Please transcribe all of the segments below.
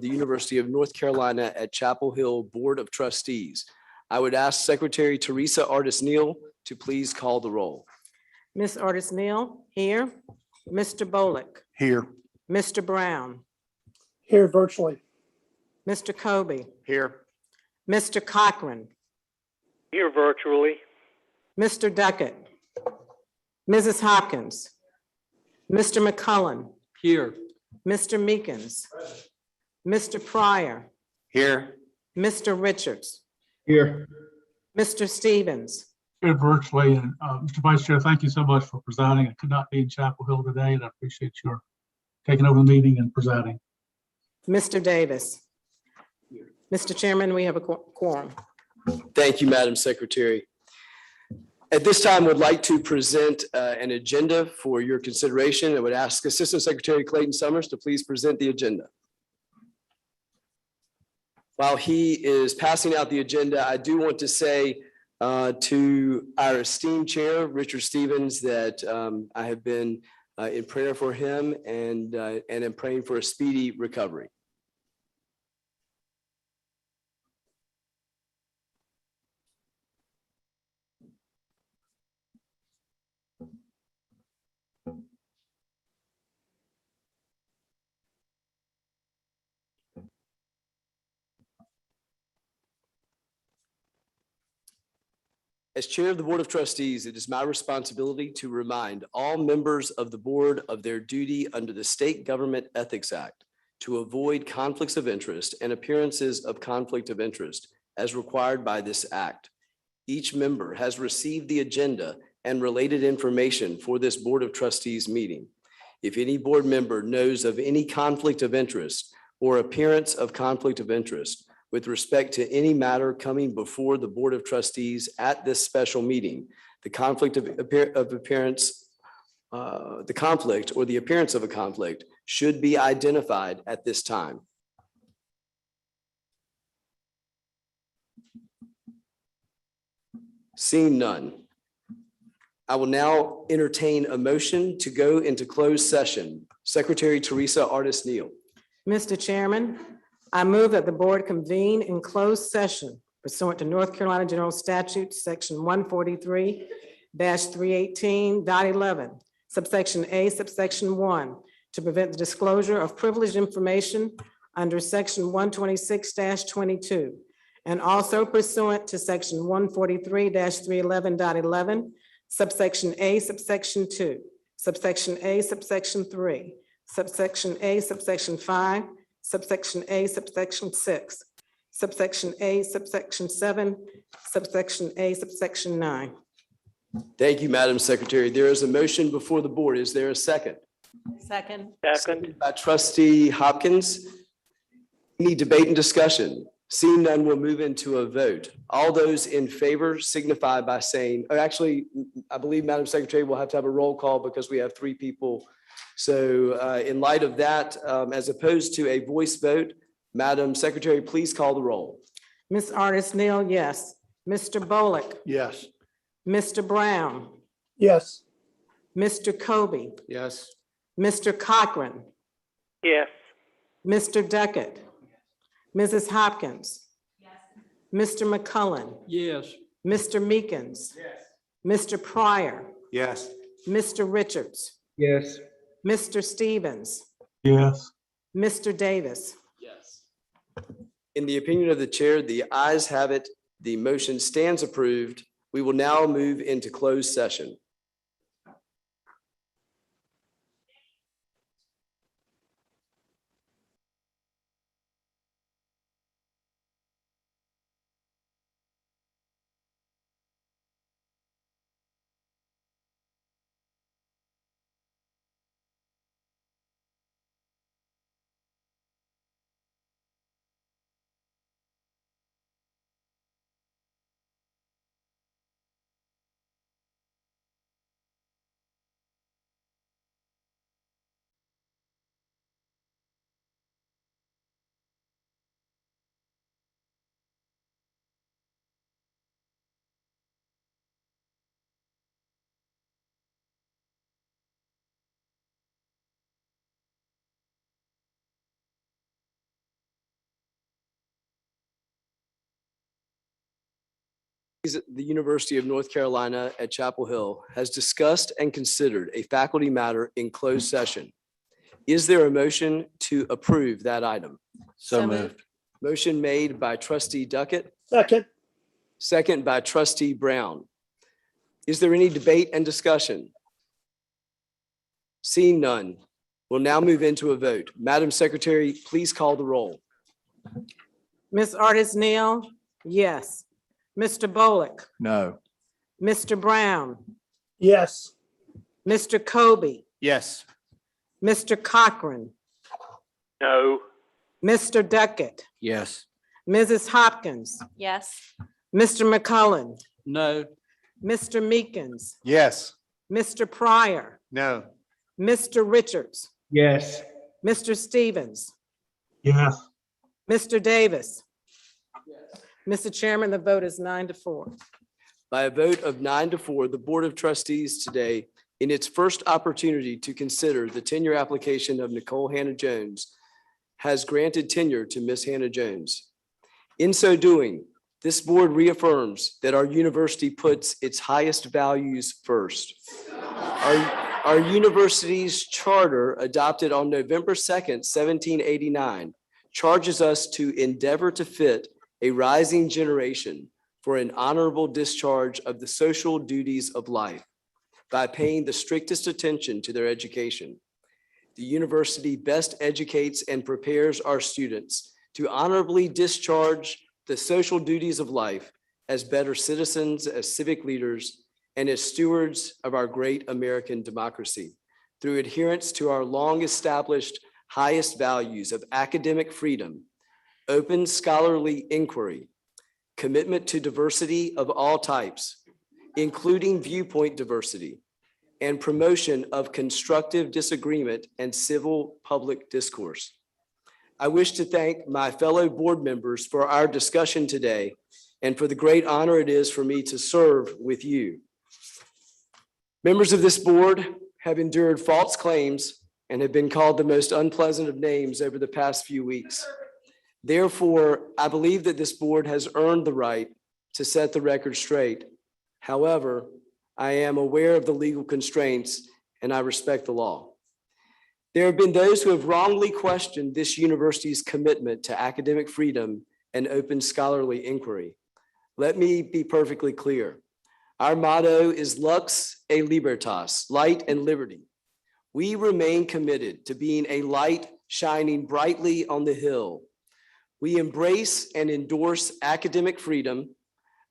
the University of North Carolina at Chapel Hill Board of Trustees. I would ask Secretary Teresa Artis Neal to please call the roll. Ms. Artis Neal, here. Mr. Bolick, Here. Mr. Brown, Here virtually. Mr. Kobe, Here. Mr. Cochran, Here virtually. Mr. Duckett, Mrs. Hopkins, Mr. McCullen, Here. Mr. Meekins, Mr. Pryor, Here. Mr. Richards, Here. Mr. Stevens, Here virtually. And Mr. Vice Chair, thank you so much for presiding. I could not be in Chapel Hill today, and I appreciate your taking over the meeting and presiding. Mr. Davis. Mr. Chairman, we have a quorum. Thank you, Madam Secretary. At this time, would like to present an agenda for your consideration. I would ask Assistant Secretary Clayton Summers to please present the agenda. While he is passing out the agenda, I do want to say to our esteemed chair, Richard Stevens, that I have been in prayer for him and am praying for a speedy recovery. As chair of the Board of Trustees, it is my responsibility to remind all members of the board of their duty under the State Government Ethics Act to avoid conflicts of interest and appearances of conflict of interest as required by this act. Each member has received the agenda and related information for this Board of Trustees meeting. If any board member knows of any conflict of interest or appearance of conflict of interest with respect to any matter coming before the Board of Trustees at this special meeting, the conflict or the appearance of a conflict should be identified at this time. Seeing none, I will now entertain a motion to go into closed session. Secretary Teresa Artis Neal. Mr. Chairman, I move that the board convene in closed session pursuant to North Carolina General Statute, Section 143-318.11, subsection A, subsection 1, to prevent the disclosure of privileged information under Section 126-22, and also pursuant to Section 143-311.11, subsection A, subsection 2, subsection A, subsection 3, subsection A, subsection 5, subsection A, subsection 6, subsection A, subsection 7, subsection A, subsection 9. Thank you, Madam Secretary. There is a motion before the board. Is there a second? Second. Second. By Trustee Hopkins. Any debate and discussion? Seeing none, we'll move into a vote. All those in favor signify by saying, actually, I believe, Madam Secretary, we'll have to have a roll call because we have 3 people. So in light of that, as opposed to a voice vote, Madam Secretary, please call the roll. Ms. Artis Neal, yes. Mr. Bolick, Yes. Mr. Brown, Yes. Mr. Kobe, Yes. Mr. Cochran, Yes. Mr. Duckett, Mrs. Hopkins, Mr. McCullen, Yes. Mr. Meekins, Mr. Pryor, Yes. Mr. Richards, Yes. Mr. Stevens, Yes. Mr. Davis. Yes. In the opinion of the chair, the ayes have it. The motion stands approved. We will now move into closed session. The University of North Carolina at Chapel Hill has discussed and considered a faculty matter in closed session. Is there a motion to approve that item? So moved. Motion made by trustee Duckett, second, second by trustee Brown. Is there any debate and discussion? Seeing none, we'll now move into a vote. Madam Secretary, please call the roll. Ms. Artis Neal, yes. Mr. Bullock, No. Mr. Brown, yes, Mr. Kobe, Yes. Mr. Cochran, No. Mr. Duckett, Yes. Mrs. Hopkins, Yes. Mr. McCullen, No. Mr. Meekins, Yes. Mr. Pryor, No. Mr. Richards, Yes. Mr. Stevens, Yes. Mr. Davis. Mr. Chairman, the vote is 9-4. By a vote of 9-4, the Board of Trustees today, in its first opportunity to consider the tenure application of Nicole Hannah Jones, has granted tenure to Ms. Hannah Jones. In so doing, this board reaffirms that our university puts its highest values first. Our university's charter, adopted on November 2nd, 1789, charges us to endeavor to fit a rising generation for an honorable discharge of the social duties of life by paying the strictest attention to their education. The university best educates and prepares our students to honorably discharge the social duties of life as better citizens, as civic leaders, and as stewards of our great American democracy through adherence to our long-established highest values of academic freedom, open scholarly inquiry, commitment to diversity of all types, including viewpoint diversity, and promotion of constructive disagreement and civil public discourse. I wish to thank my fellow board members for our discussion today and for the great honor it is for me to serve with you. Members of this board have endured false claims and have been called the most unpleasant of names over the past few weeks. Therefore, I believe that this board has earned the right to set the record straight. However, I am aware of the legal constraints and I respect the law. There have been those who have wrongly questioned this university's commitment to academic freedom and open scholarly inquiry. Let me be perfectly clear. Our motto is Lux e Libertas, light and liberty. We remain committed to being a light shining brightly on the hill. We embrace and endorse academic freedom,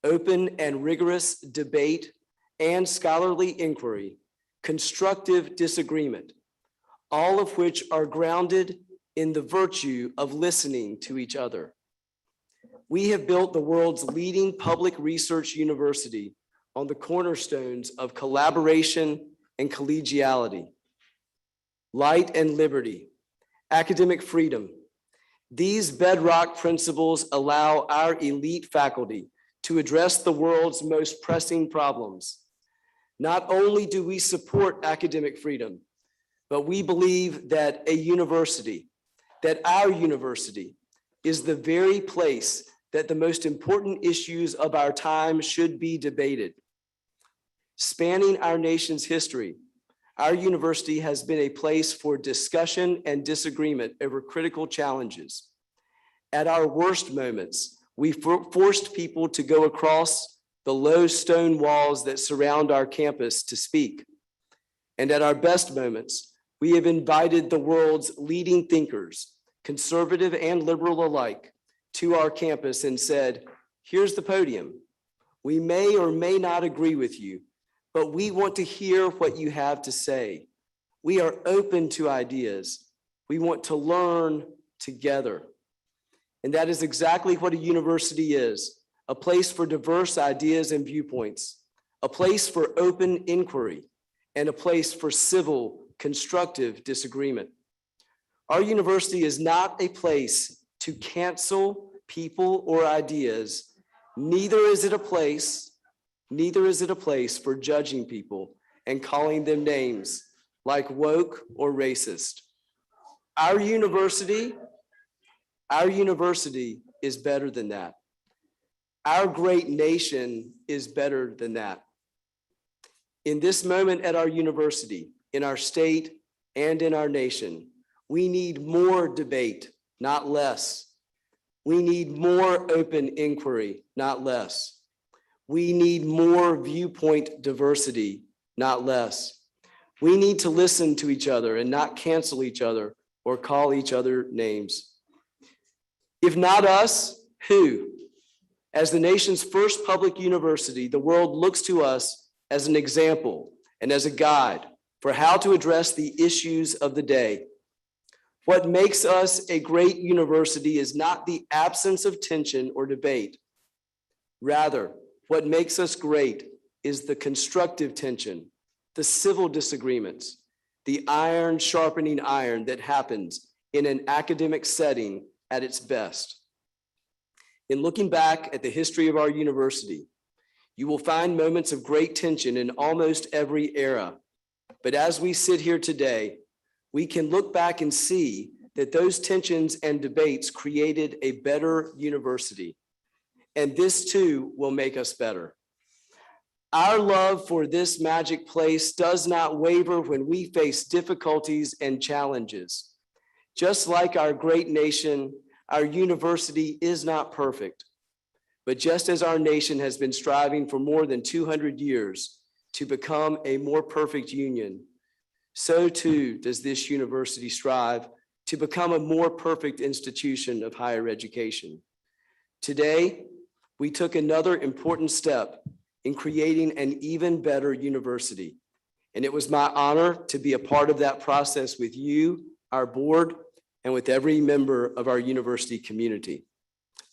open and rigorous debate and scholarly inquiry, constructive disagreement, all of which are grounded in the virtue of listening to each other. We have built the world's leading public research university on the cornerstones of collaboration and collegiality, light and liberty, academic freedom. These bedrock principles allow our elite faculty to address the world's most pressing problems. Not only do we support academic freedom, but we believe that our university is the very place that the most important issues of our time should be debated. Spanning our nation's history, our university has been a place for discussion and disagreement over critical challenges. At our worst moments, we forced people to go across the low stone walls that surround our campus to speak. And at our best moments, we have invited the world's leading thinkers, conservative and liberal alike, to our campus and said, here's the podium. We may or may not agree with you, but we want to hear what you have to say. We are open to ideas. We want to learn together. And that is exactly what a university is, a place for diverse ideas and viewpoints, a place for open inquiry, and a place for civil, constructive disagreement. Our university is not a place to cancel people or ideas. Neither is it a place for judging people and calling them names like woke or racist. Our university is better than that. Our great nation is better than that. In this moment at our university, in our state, and in our nation, we need more debate, not less. We need more open inquiry, not less. We need more viewpoint diversity, not less. We need to listen to each other and not cancel each other or call each other names. If not us, who? As the nation's first public university, the world looks to us as an example and as a guide for how to address the issues of the day. What makes us a great university is not the absence of tension or debate. Rather, what makes us great is the constructive tension, the civil disagreements, the iron sharpening iron that happens in an academic setting at its best. In looking back at the history of our university, you will find moments of great tension in almost every era. But as we sit here today, we can look back and see that those tensions and debates created a better university. And this too will make us better. Our love for this magic place does not waver when we face difficulties and challenges. Just like our great nation, our university is not perfect. But just as our nation has been striving for more than 200 years to become a more perfect union, so too does this university strive to become a more perfect institution of higher education. Today, we took another important step in creating an even better university. And it was my honor to be a part of that process with you, our board, and with every member of our university community.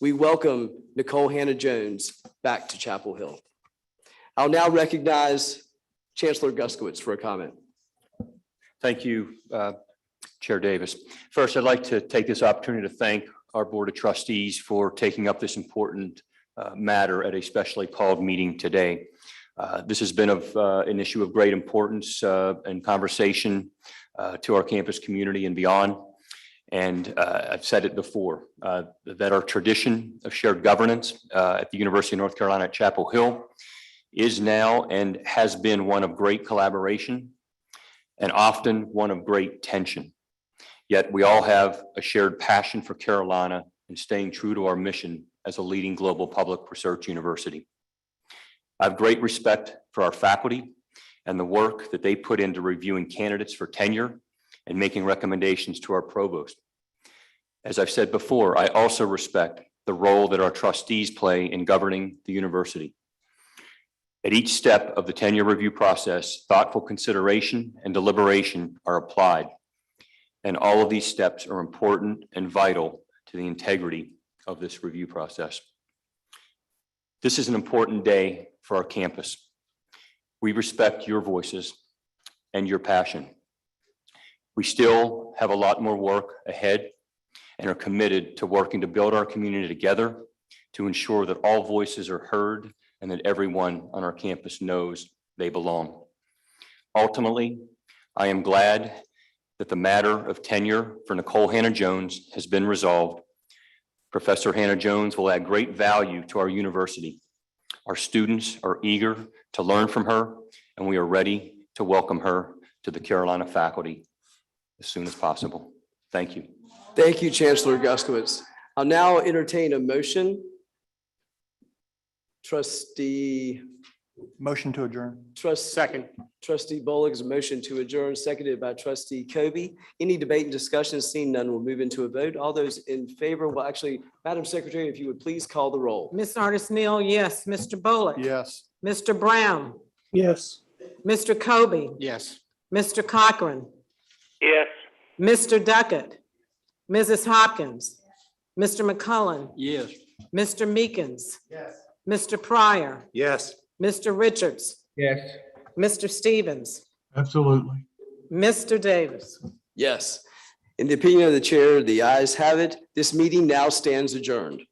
We welcome Nicole Hannah-Jones back to Chapel Hill. I'll now recognize Chancellor Guskowitz for a comment. Thank you, Chair Davis. First, I'd like to take this opportunity to thank our Board of Trustees for taking up this important matter at a specially called meeting today. This has been an issue of great importance and conversation to our campus community and beyond. And I've said it before, that our tradition of shared governance at the University of North Carolina at Chapel Hill is now and has been one of great collaboration and often one of great tension. Yet we all have a shared passion for Carolina and staying true to our mission as a leading global public research university. I have great respect for our faculty and the work that they put into reviewing candidates for tenure and making recommendations to our provost. As I've said before, I also respect the role that our trustees play in governing the university. At each step of the tenure review process, thoughtful consideration and deliberation are applied. And all of these steps are important and vital to the integrity of this review process. This is an important day for our campus. We respect your voices and your passion. We still have a lot more work ahead and are committed to working to build our community together to ensure that all voices are heard and that everyone on our campus knows they belong. Ultimately, I am glad that the matter of tenure for Nicole Hannah-Jones has been resolved. Professor Hannah-Jones will add great value to our university. Our students are eager to learn from her, and we are ready to welcome her to the Carolina faculty as soon as possible. Thank you. Thank you, Chancellor Guskowitz. I'll now entertain a motion. Motion to adjourn. Second. Trustee Bollig is a motion to adjourn, seconded by Trustee Kobe. Any debate and discussion? Seeing none, we'll move into a vote. All those in favor, well, actually, Madam Secretary, if you would please call the roll. Ms. Artis Neal, yes. Mr. Bullock. Yes. Mr. Brown. Yes. Mr. Kobe. Yes. Mr. Cochran. Yes. Mr. Duckett. Mrs. Hopkins. Mr. McCullen. Yes. Mr. Meekins. Yes. Mr. Pryor. Yes. Mr. Richards. Yes. Mr. Stevens. Absolutely. Mr. Davis. Yes. In the opinion of the chair, the ayes have it. This meeting now stands adjourned.